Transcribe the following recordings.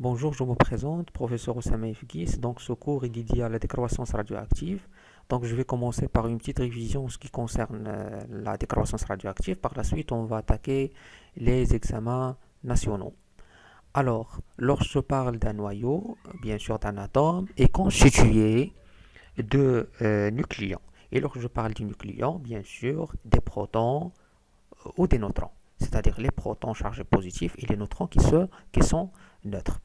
Bonjour, je me présente, professeur Oussama Fguis. Donc, ce cours est dédié à la décroissance radioactive. Donc, je vais commencer par une petite révision en ce qui concerne la décroissance radioactive. Par la suite, on va attaquer les examens nationaux. Alors, lorsque je parle d'un noyau, bien sûr d'un atome, est constitué de nucléons. Et lorsque je parle du nucléon, bien sûr, des protons ou des neutrons. C'est-à-dire les protons chargés positifs et les neutrons qui sont neutres.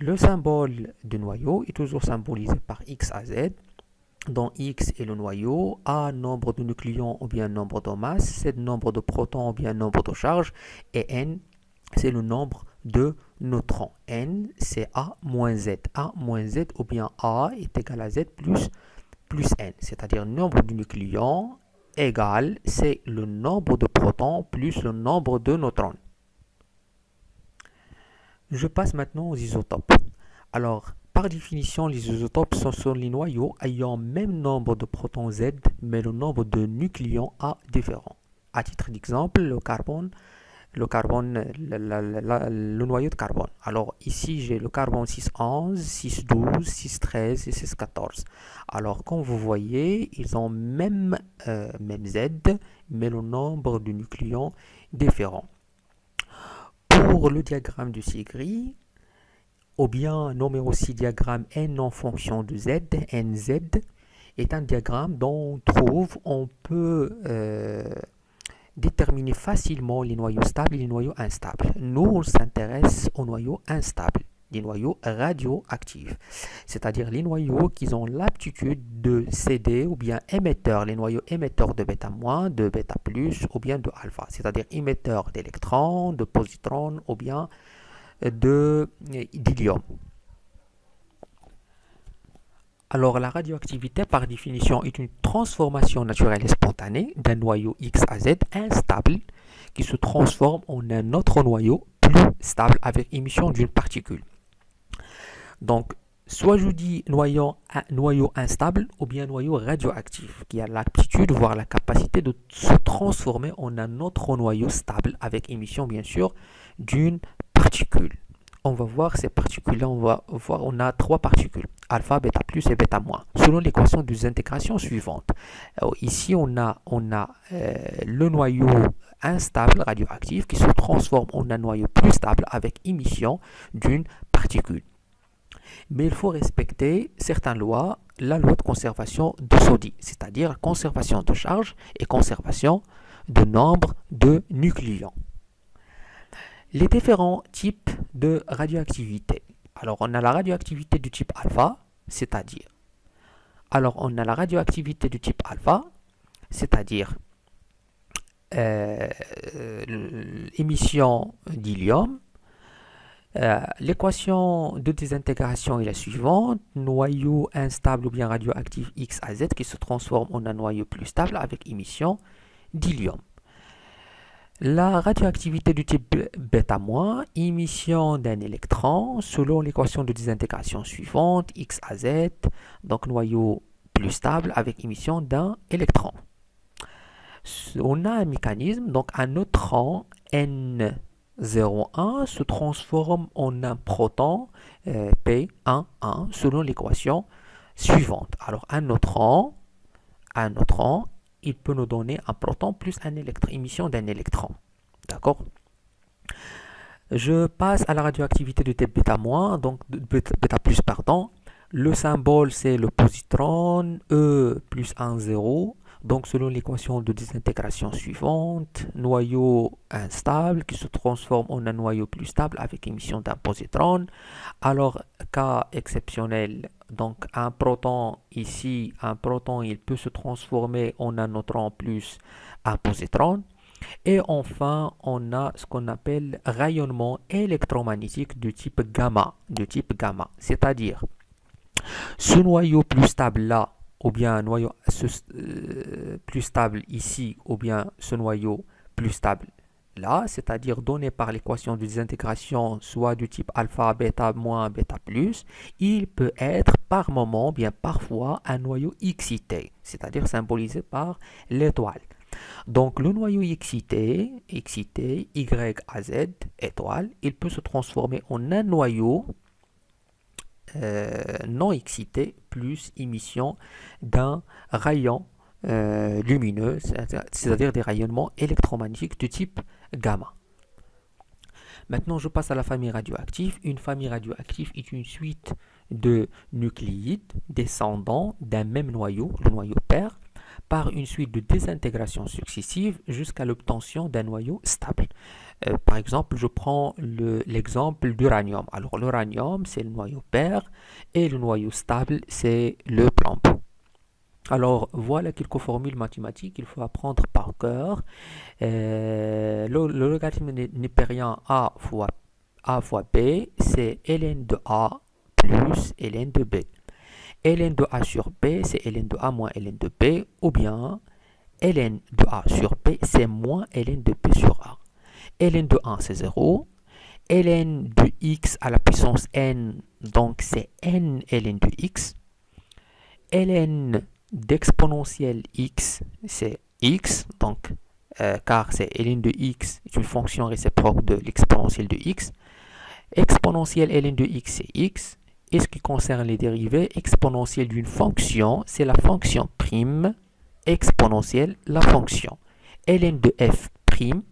Le symbole du noyau est toujours symbolisé par X à Z, dont X est le noyau, A nombre de nucléons ou bien nombre de masses, Z nombre de protons ou bien nombre de charges, et N c'est le nombre de neutrons. N c'est A moins Z. A moins Z ou bien A est égal à Z plus N, c'est-à-dire nombre de nucléons égal, c'est le nombre de protons plus le nombre de neutrons. Je passe maintenant aux isotopes. Alors, par définition, les isotopes sont les noyaux ayant même nombre de protons Z, mais le nombre de nucléons A différent. À titre d'exemple, le noyau de carbone. Alors ici, j'ai le carbone 611, 612, 613 et 614. Alors, comme vous voyez, ils ont même Z, mais le nombre de nucléons différent. Pour le diagramme du Segri, ou bien nommé aussi diagramme N en fonction de Z, NZ, est un diagramme dont on peut déterminer facilement les noyaux stables et les noyaux instables. Nous, on s'intéresse aux noyaux instables, les noyaux radioactifs, c'est-à-dire les noyaux qui ont l'aptitude de céder ou bien émetteurs, les noyaux émetteurs de bêta-, de bêta+, ou bien de alpha, c'est-à-dire émetteurs d'électrons, de positrons ou bien d'hélium. Alors, la radioactivité, par définition, est une transformation naturelle et spontanée d'un noyau X à Z instable qui se transforme en un autre noyau plus stable avec émission d'une particule. Donc, soit je dis noyau instable ou bien noyau radioactif qui a l'aptitude, voire la capacité de se transformer en un autre noyau stable avec émission, bien sûr, d'une particule. On va voir ces particules-là, on a trois particules, alpha, bêta+, et bêta-, selon l'équation de désintégration suivante. Alors, ici, on a le noyau instable radioactif qui se transforme en un noyau plus stable avec émission d'une particule. Mais il faut respecter certaines lois, la loi de conservation de Soddy, c'est-à-dire conservation de charge et conservation de nombre de nucléons. Les différents types de radioactivité. Alors, on a la radioactivité du type alpha, c'est-à-dire émission d'hélium. L'équation de désintégration est la suivante, noyau instable ou bien radioactif X à Z qui se transforme en un noyau plus stable avec émission d'hélium. La radioactivité du type bêta-, émission d'un électron selon l'équation de désintégration suivante, X à Z, donc noyau plus stable avec émission d'un électron. On a un mécanisme, donc un neutron N01 se transforme en un proton P11 selon l'équation suivante. Alors un neutron, il peut nous donner un proton plus un électron, émission d'un électron. D'accord? Je passe à la radioactivité de type bêta-, donc bêta+, pardon. Le symbole c'est le positron, E plus 1, 0. Donc selon l'équation de désintégration suivante, noyau instable qui se transforme en un noyau plus stable avec émission d'un positron. Alors cas exceptionnel, donc un proton ici, il peut se transformer en un neutron plus un positron. Et enfin, on a ce qu'on appelle rayonnement électromagnétique de type gamma, c'est-à-dire ce noyau plus stable là, ou bien un noyau plus stable ici, ou bien ce noyau plus stable là, c'est-à-dire donné par l'équation de désintégration soit du type alpha, bêta-, bêta+, il peut être par moment, bien parfois, un noyau excité, c'est-à-dire symbolisé par l'étoile. Donc le noyau excité Y à Z étoile, il peut se transformer en un noyau non excité plus émission d'un rayon lumineux, c'est-à-dire des rayonnements électromagnétiques de type gamma. Maintenant, je passe à la famille radioactive. Une famille radioactive est une suite de nucléides descendant d'un même noyau, le noyau père, par une suite de désintégrations successives jusqu'à l'obtention d'un noyau stable. Par exemple, je prends l'exemple d'uranium. Alors, l'uranium, c'est le noyau père et le noyau stable, c'est le plomb. Alors, voilà quelques formules mathématiques qu'il faut apprendre par cœur. Le logarithme népérien A fois B, c'est ln de A plus ln de B. Ln de A sur B, c'est ln de A moins ln de B, ou bien ln de A sur B, c'est moins ln de B sur A. Ln de 1, c'est 0. Ln de x à la puissance n, donc c'est n ln de x. Ln d'exponentielle x, c'est x, donc car c'est ln de x est une fonction réciproque de l'exponentielle de x. Exponentielle ln de x, c'est x. Et ce qui concerne les dérivés, exponentielle d'une fonction, c'est la fonction prime, exponentielle, la fonction. Ln de f prime,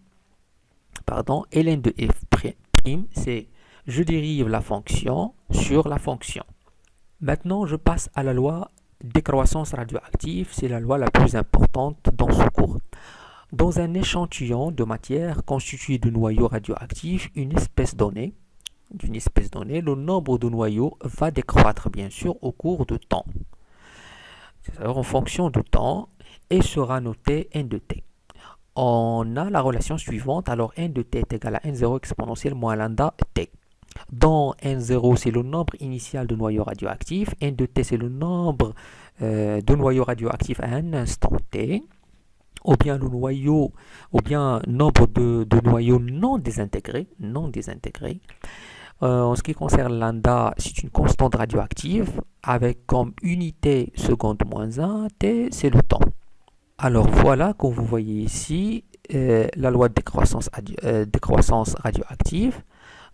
ln de f prime, c'est je dérive la fonction sur la fonction. Maintenant, je passe à la loi décroissance radioactive, c'est la loi la plus importante dans ce cours. Dans un échantillon de matière constitué de noyaux radioactifs, d'une espèce donnée, le nombre de noyaux va décroître bien sûr au cours de temps. C'est-à-dire en fonction du temps et sera noté n de t. On a la relation suivante, alors n de t est égal à n0 exponentielle moins lambda t. Dans N0, c'est le nombre initial de noyaux radioactifs. N de t, c'est le nombre de noyaux radioactifs à un instant t. Ou bien le noyau, ou bien nombre de noyaux non désintégrés. En ce qui concerne lambda, c'est une constante radioactive avec comme unité seconde moins 1, t, c'est le temps. Alors voilà, comme vous voyez ici, la loi de décroissance radioactive.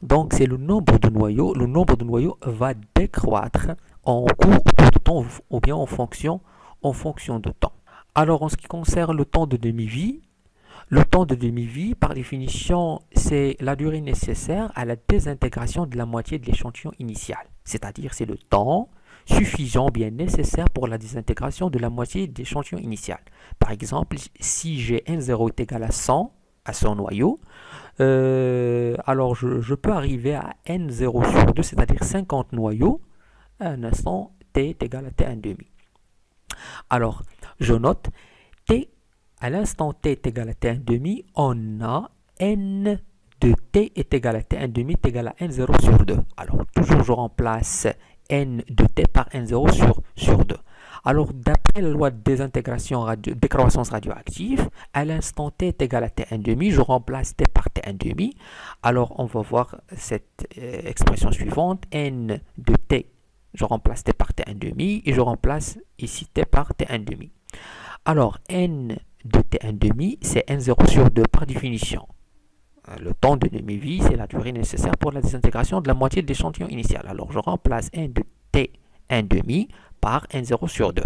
Donc, c'est le nombre de noyaux. Le nombre de noyaux va décroître au cours de temps ou bien en fonction de temps. Alors, en ce qui concerne le temps de demi-vie, par définition, c'est la durée nécessaire à la désintégration de la moitié de l'échantillon initial. C'est-à-dire, c'est le temps suffisant, bien nécessaire pour la désintégration de la moitié de l'échantillon initial. Par exemple, si j'ai n0 est égal à 100 noyaux, alors je peux arriver à n0 sur 2, c'est-à-dire 50 noyaux, à un instant t est égal à t1 demi. Alors, je note, à l'instant t est égal à t1 demi, on a n de t est égal à t1 demi est égal à n0 sur 2. Alors, toujours je remplace n de t par n0 sur 2. Alors, d'après la loi de décroissance radioactive, à l'instant t est égal à t1 demi, je remplace t par t1 demi. Alors, on va voir cette expression suivante. N de t, je remplace t par t1 demi et je remplace ici t par t1 demi. Alors, n de t1 demi, c'est n0 sur 2 par définition. Le temps de demi-vie, c'est la durée nécessaire pour la désintégration de la moitié de l'échantillon initial. Alors, je remplace n de t1 demi par n0 sur 2.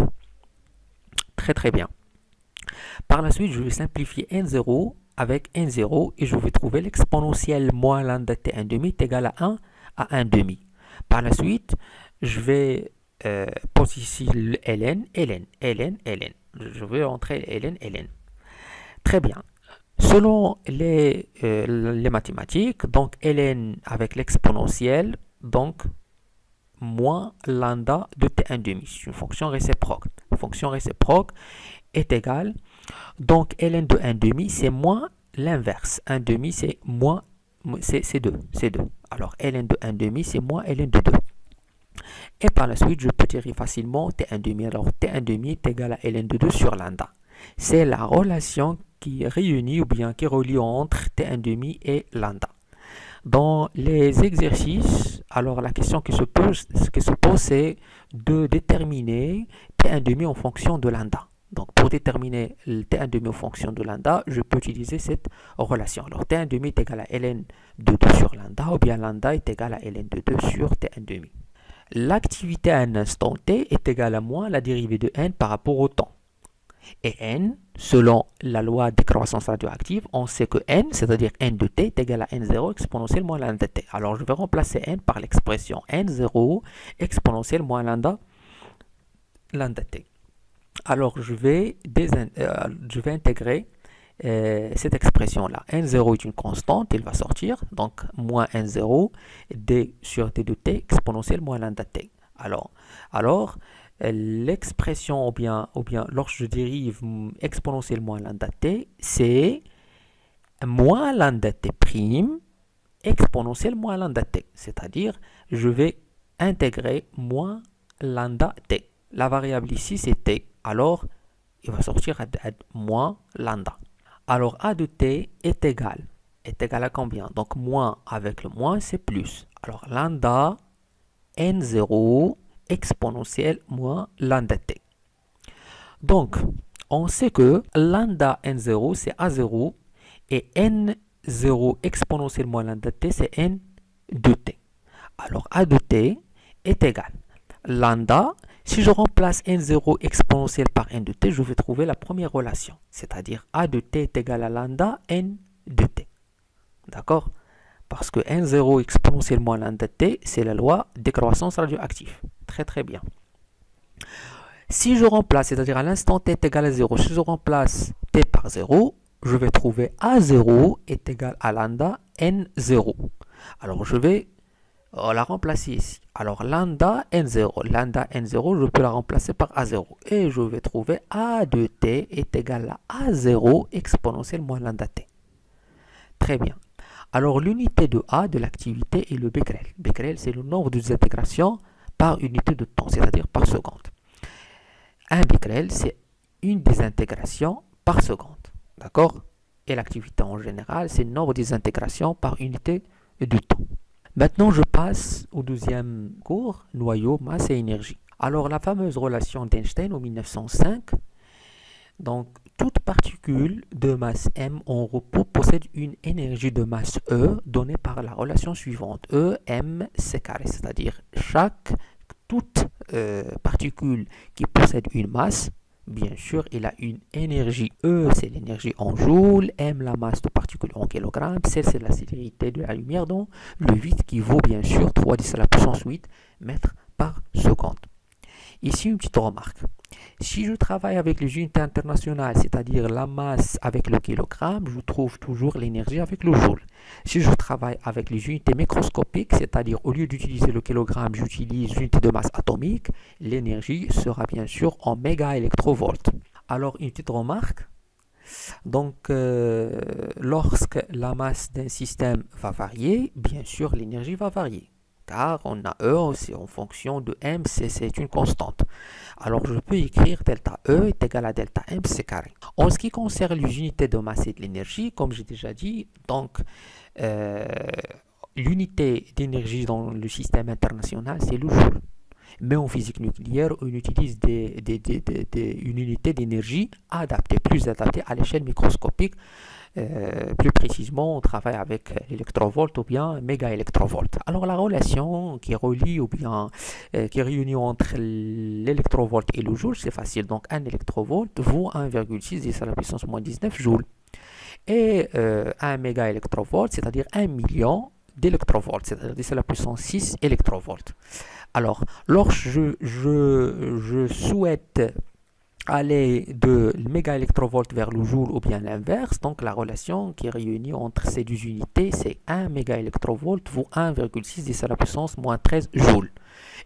Très très bien. Par la suite, je vais simplifier n0 avec n0 et je vais trouver l'exponentielle moins lambda t1 demi est égal à 1 à 1 demi. Par la suite, je vais poser ici le ln. Je vais entrer ln. Très bien. Selon les mathématiques, donc ln avec l'exponentielle, donc moins lambda de t1 demi. C'est une fonction réciproque. La fonction réciproque est égale, donc ln de 1 demi, c'est moins l'inverse. 1 demi, c'est moins, c'est 2. Alors ln de 1 demi, c'est moins ln de 2. Et par la suite, je peux tirer facilement t1 demi. Alors t1 demi est égal à ln de 2 sur lambda. C'est la relation qui réunit ou bien qui relie entre t1 demi et lambda. Dans les exercices, alors la question qui se pose, c'est de déterminer t1 demi en fonction de lambda. Donc, pour déterminer le T1,5 en fonction de lambda, je peux utiliser cette relation. Alors, T1,5 est égal à ln de 2 sur lambda, ou bien lambda est égal à ln de 2 sur T1,5. L'activité à un instant t est égale à moins la dérivée de n par rapport au temps. Et n, selon la loi de décroissance radioactive, on sait que n, c'est-à-dire n de t, est égal à n0 exponentielle moins lambda t. Alors, je vais remplacer n par l'expression n0 exponentielle moins lambda t. Alors, je vais intégrer cette expression-là. N0 est une constante, elle va sortir. Donc, moins N0, d sur d de t exponentielle moins lambda t. Alors l'expression, ou bien lorsque je dérive exponentielle moins lambda t, c'est moins lambda t prime exponentielle moins lambda t. C'est-à-dire, je vais intégrer moins lambda t. La variable ici, c'est t. Alors, il va sortir à moins lambda. Alors, a de t est égal à combien? Donc, moins avec le moins, c'est plus. Alors, lambda n0 exponentielle moins lambda t. Donc, on sait que lambda n0, c'est a0, et n0 exponentielle moins lambda t, c'est n de t. Alors, a de t est égal. Lambda, si je remplace n0 exponentielle par n de t, je vais trouver la première relation. C'est-à-dire a de t est égal à lambda n de t. D'accord? Parce que n0 exponentielle moins lambda t, c'est la loi de décroissance radioactive. Très très bien. Si je remplace, c'est-à-dire à l'instant t est égal à 0, si je remplace t par 0, je vais trouver a0 est égal à lambda n0. Alors je vais la remplacer ici. Alors lambda n0, je peux la remplacer par a0. Et je vais trouver a de t est égal à a0 exponentielle moins lambda t. Très bien. Alors l'unité de a de l'activité est le becquerel. Becquerel, c'est le nombre de désintégrations par unité de temps, c'est-à-dire par seconde. Un becquerel, c'est une désintégration par seconde. D'accord? Et l'activité en général, c'est le nombre de désintégrations par unité de temps. Maintenant, je passe au deuxième cours, noyau, masse et énergie. Alors, la fameuse relation d'Einstein en 1905. Donc, toute particule de masse m en repos possède une énergie de masse E donnée par la relation suivante. E, m, c carré. C'est-à-dire, toute particule qui possède une masse, bien sûr, il a une énergie. E, c'est l'énergie en joules. M, la masse de particules en kilogrammes. C, c'est la célérité de la lumière dans le vide qui vaut, bien sûr, 3 10 à la puissance 8 mètres par seconde. Ici, une petite remarque. Si je travaille avec les unités internationales, c'est-à-dire la masse avec le kilogramme, je trouve toujours l'énergie avec le joule. Si je travaille avec les unités microscopiques, c'est-à-dire au lieu d'utiliser le kilogramme, j'utilise l'unité de masse atomique, l'énergie sera bien sûr en mégaélectrovolts. Alors, une petite remarque. Donc, lorsque la masse d'un système va varier, bien sûr, l'énergie va varier. Car on a E, c'est en fonction de M, c'est une constante. Alors, je peux écrire delta E est égal à delta M, c carré. En ce qui concerne les unités de masse et de l'énergie, comme j'ai déjà dit, donc, l'unité d'énergie dans le système international, c'est le joule. Mais en physique nucléaire, on utilise une unité d'énergie adaptée, plus adaptée à l'échelle microscopique. Plus précisément, on travaille avec l'électrovolt ou bien mégaélectrovolt. Alors la relation qui relie ou bien qui réunit entre l'électrovolt et le joule, c'est facile. Donc un électrovolt vaut 1,6 10 à la puissance moins 19 joules. Et un mégaélectrovolt, c'est-à-dire 1 million d'électrovolts, c'est-à-dire 10 à la puissance 6 électrovolts. Alors, lorsque je souhaite aller de mégaélectrovolt vers le joule ou bien l'inverse, donc la relation qui est réunie entre ces deux unités, c'est 1 mégaélectrovolt vaut 1,6 10 à la puissance moins 13 joules.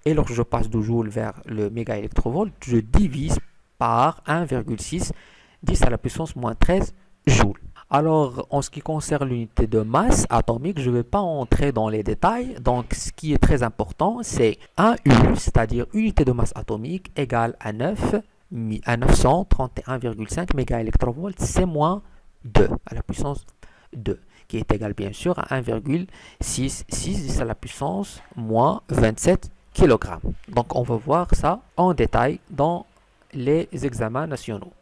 Et lorsque je passe de joule vers le mégaélectrovolt, je divise par 1,6 10 à la puissance moins 13 joules. Alors, en ce qui concerne l'unité de masse atomique, je ne vais pas entrer dans les détails. Donc, ce qui est très important, c'est 1U, c'est-à-dire unité de masse atomique égale à 931,5 mégaélectrovolts, c'est moins 2 à la puissance 2, qui est égal bien sûr à 1,66 à la puissance moins 27 kg. Donc, on va voir ça en détail dans les examens nationaux.